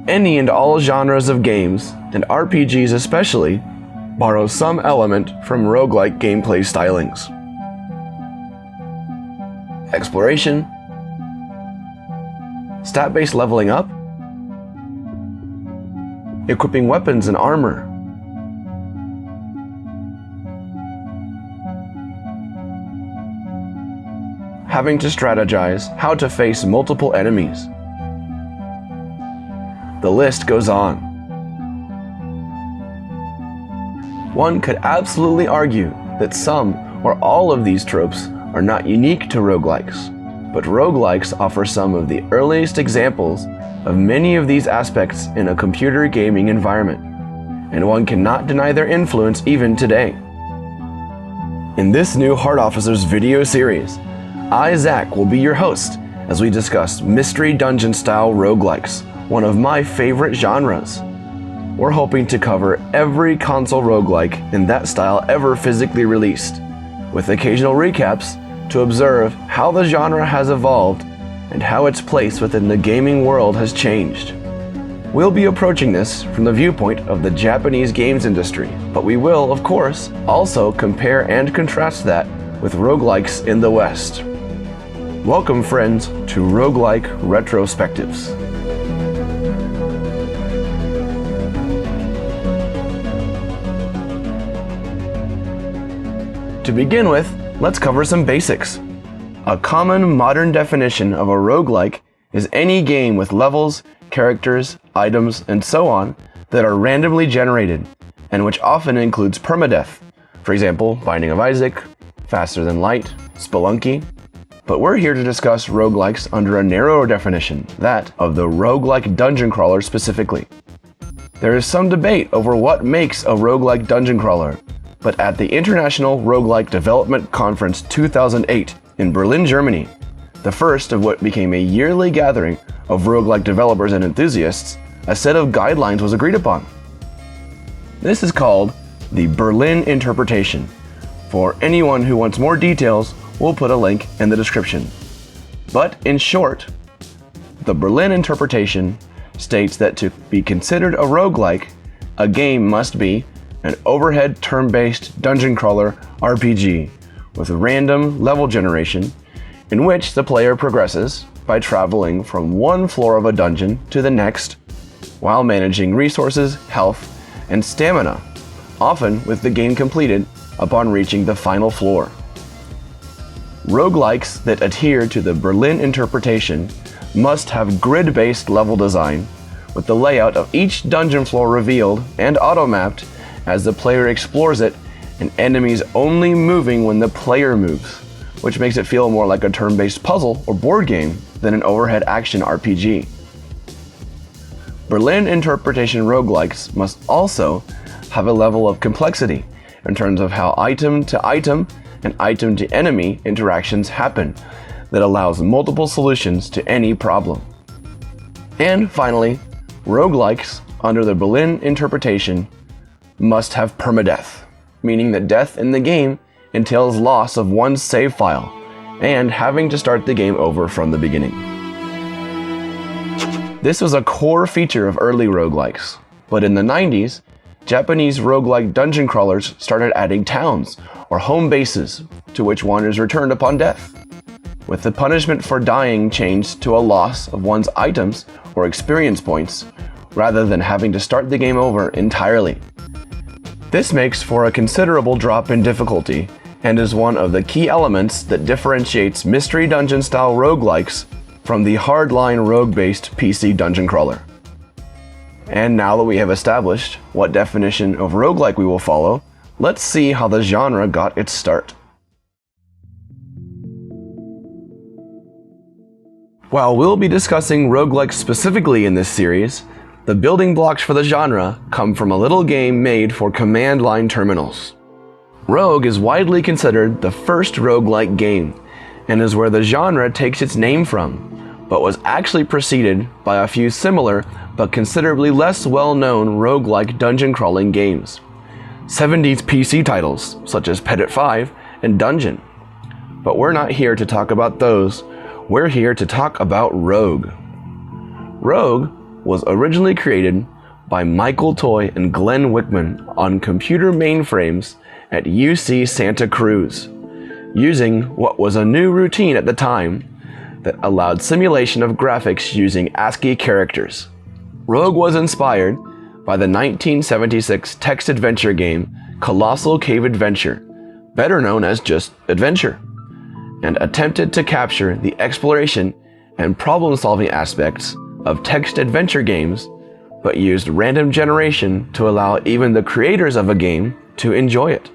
any and all genres of games, and RPGs especially, borrow some element from roguelike gameplay stylings. Exploration, stat-based leveling up, equipping weapons and armor, having to strategize how to face multiple enemies. The list goes on. One could absolutely argue that some or all of these tropes are not unique to roguelikes, but roguelikes offer some of the earliest examples of many of these aspects in a computer gaming environment, and one cannot deny their influence even today. In this new Heart Officers video series, I, Zac, will be your host as we discuss mystery dungeon-style roguelikes, one of my favorite genres. We're hoping to cover every console roguelike in that style ever physically released, with occasional recaps to observe how the genre has evolved and how its place within the gaming world has changed. We'll be approaching this from the viewpoint of the Japanese games industry, but we will, of course, also compare and contrast that with roguelikes in the West. Welcome, friends, to Roguelike RETROspectives. To begin with, let's cover some basics. A common modern definition of a roguelike is any game with levels, characters, items, and so on that are randomly generated, and which often includes permadeath. For example, Binding of Isaac, Faster Than Light, Spelunky. But we're here to discuss roguelikes under a narrower definition, that of the roguelike dungeon crawler specifically. There is some debate over what makes a roguelike dungeon crawler, but at the International Roguelike Development Conference 2008 in Berlin, Germany, the first of what became a yearly gathering of roguelike developers and enthusiasts, a set of guidelines was agreed upon. This is called the Berlin Interpretation. For anyone who wants more details, we'll put a link in the description. But in short, the Berlin Interpretation states that to be considered a roguelike, a game must be an overhead turn-based dungeon crawler RPG with random level generation in which the player progresses by traveling from one floor of a dungeon to the next while managing resources, health, and stamina, often with the game completed upon reaching the final floor. Roguelikes that adhere to the Berlin Interpretation must have grid-based level design, with the layout of each dungeon floor revealed and auto-mapped as the player explores it, and enemies only moving when the player moves, which makes it feel more like a turn-based puzzle or board game than an overhead action RPG. Berlin Interpretation roguelikes must also have a level of complexity in terms of how item to item and item to enemy interactions happen that allows multiple solutions to any problem. And finally, roguelikes under the Berlin Interpretation must have permadeath, meaning that death in the game entails loss of one's save file and having to start the game over from the beginning. This was a core feature of early roguelikes, but in the 90s, Japanese roguelike dungeon crawlers started adding towns or home bases to which one is returned upon death, with the punishment for dying changed to a loss of one's items or experience points rather than having to start the game over entirely. This makes for a considerable drop in difficulty and is one of the key elements that differentiates mystery dungeon style roguelikes from the hardline rogue-based PC dungeon crawler. And now that we have established what definition of roguelike we will follow, let's see how the genre got its start. While we'll be discussing roguelikes specifically in this series, the building blocks for the genre come from a little game made for command line terminals. Rogue is widely considered the first roguelike game, and is where the genre takes its name from, but was actually preceded by a few similar but considerably less well-known roguelike dungeon crawling games. 70s PC titles such as Petit 5 and Dungeon. But we're not here to talk about those, we're here to talk about Rogue. Rogue was originally created by Michael Toy and Glenn Wickman on computer mainframes at UC Santa Cruz, using what was a new routine at the time that allowed simulation of graphics using ASCII characters. Rogue was inspired by the 1976 text-adventure game Colossal Cave Adventure, better known as just Adventure, and attempted to capture the exploration and problem-solving aspects of text-adventure games, but used random generation to allow even the creators of a game to enjoy it.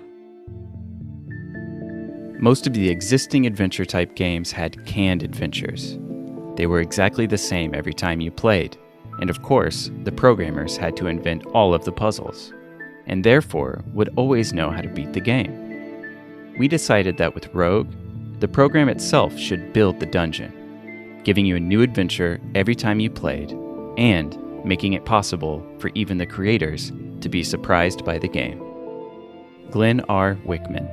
Most of the existing adventure-type games had canned adventures. They were exactly the same every time you played, and of course, the programmers had to invent all of the puzzles, and therefore would always know how to beat the game. We decided that with Rogue, the program itself should build the dungeon, giving you a new adventure every time you played, and making it possible for even the creators to be surprised by the game. Glenn R. Wickman.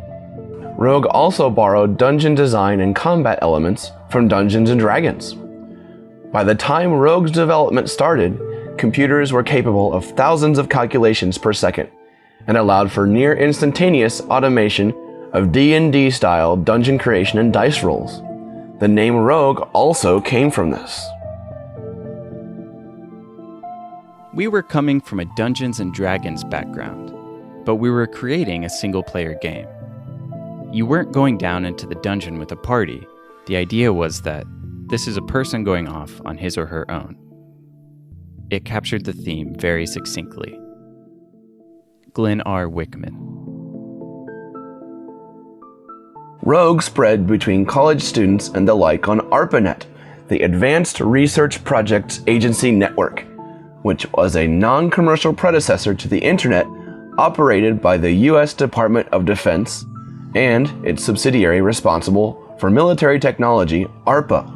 Rogue also borrowed dungeon design and combat elements from Dungeons & Dragons. By the time Rogue's development started, computers were capable of thousands of calculations per second and allowed for near instantaneous automation of D&D style dungeon creation and dice rolls. The name Rogue also came from this. We were coming from a Dungeons & Dragons background, but we were creating a single-player game. You weren't going down into the dungeon with a party. The idea was that this is a person going off on his or her own. It captured the theme very succinctly. Glenn R. Wickman. Rogue spread between college students and the like on ARPANET, the Advanced Research Projects Agency Network, which was a non-commercial predecessor to the Internet operated by the U.S. Department of Defense and its subsidiary responsible for military technology, ARPA,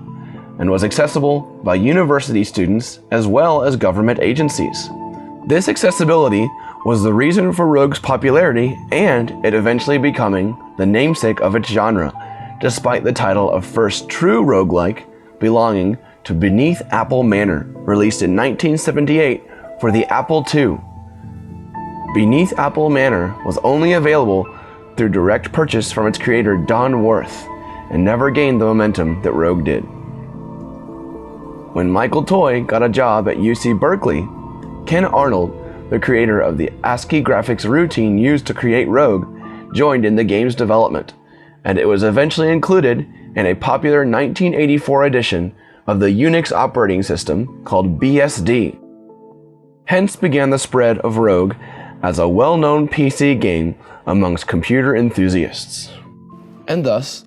and was accessible by university students as well as government agencies. This accessibility was the reason for Rogue's popularity and it eventually becoming the namesake of its genre, despite the title of first true roguelike belonging to Beneath Apple Manor, released in 1978 for the Apple II. Beneath Apple Manor was only available through direct purchase from its creator Don Worth, and never gained the momentum that Rogue did. When Michael Toy got a job at UC Berkeley, Ken Arnold, the creator of the ASCII graphics routine used to create Rogue, joined in the game's development, and it was eventually included in a popular 1984 edition of the Unix operating system called BSD. Hence began the spread of Rogue as a well-known PC game amongst computer enthusiasts. And thus,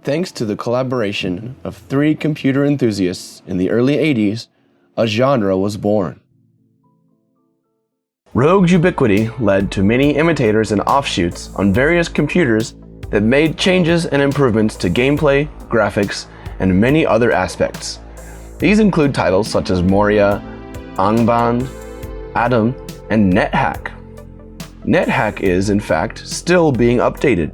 thanks to the collaboration of 3 computer enthusiasts in the early 80s, a genre was born. Rogue's ubiquity led to many imitators and offshoots on various computers that made changes and improvements to gameplay, graphics, and many other aspects. These include titles such as Moria, Angband, Atom, and NetHack. NetHack is, in fact, still being updated,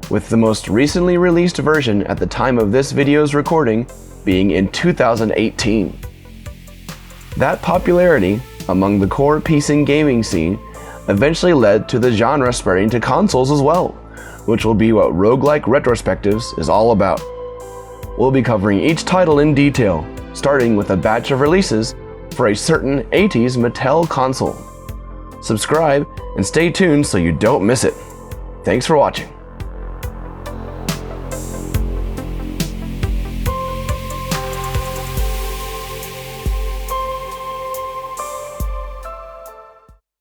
with the most recently released version at the time of this video's recording being in 2018. That popularity among the core PC gaming scene eventually led to the genre spreading to consoles as well, which will be what Roguelike RETROspectives is all about. We'll be covering each title in detail, starting with a batch of releases for a certain 80s Mattel console. Subscribe and stay tuned so you don't miss it. Thanks for watching.